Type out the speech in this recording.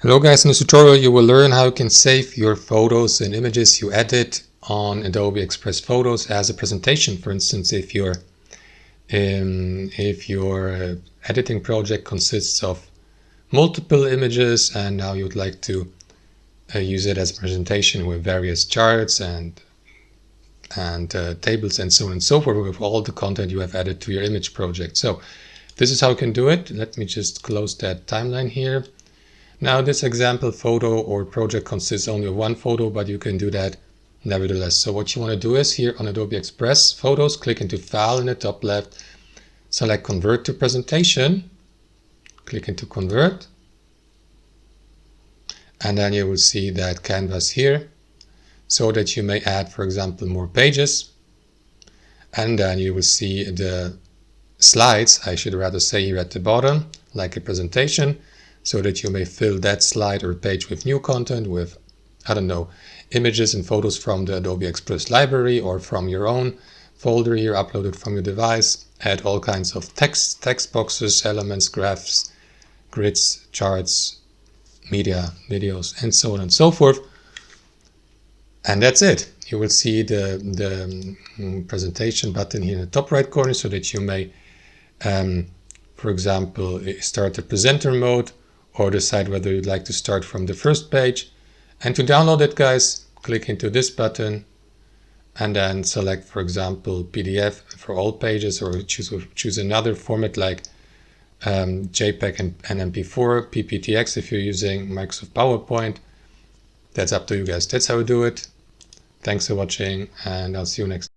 Hello guys, in this tutorial you will learn how you can save your photos and images you edit on Adobe Express Photos as a presentation. For instance, if your editing project consists of multiple images and now you'd like to use it as a presentation with various charts and tables and so on and so forth with all the content you have added to your image project. So this is how you can do it. Let me just close that timeline here. Now this example photo or project consists only of one photo, but you can do that nevertheless. So what you want to do is here on Adobe Express Photos, click into File in the top left, select Convert to Presentation, click into Convert, and then you will see that canvas here so that you may add, for example, more pages. And then you will see the slides, I should rather say, here at the bottom, like a presentation, so that you may fill that slide or page with new content, with, I don't know, images and photos from the Adobe Express library or from your own folder here uploaded from your device. Add all kinds of text boxes, elements, graphs, grids, charts, media, videos, and so on and so forth. And that's it. You will see the presentation button here in the top right corner so that you may, for example, start the presenter mode, or decide whether you'd like to start from the first page. And to download it, guys, click into this button and then select, for example, PDF for all pages, or choose another format like JPEG and MP4, PPTX if you're using Microsoft PowerPoint. That's up to you guys. That's how we do it. Thanks for watching, and I'll see you next time.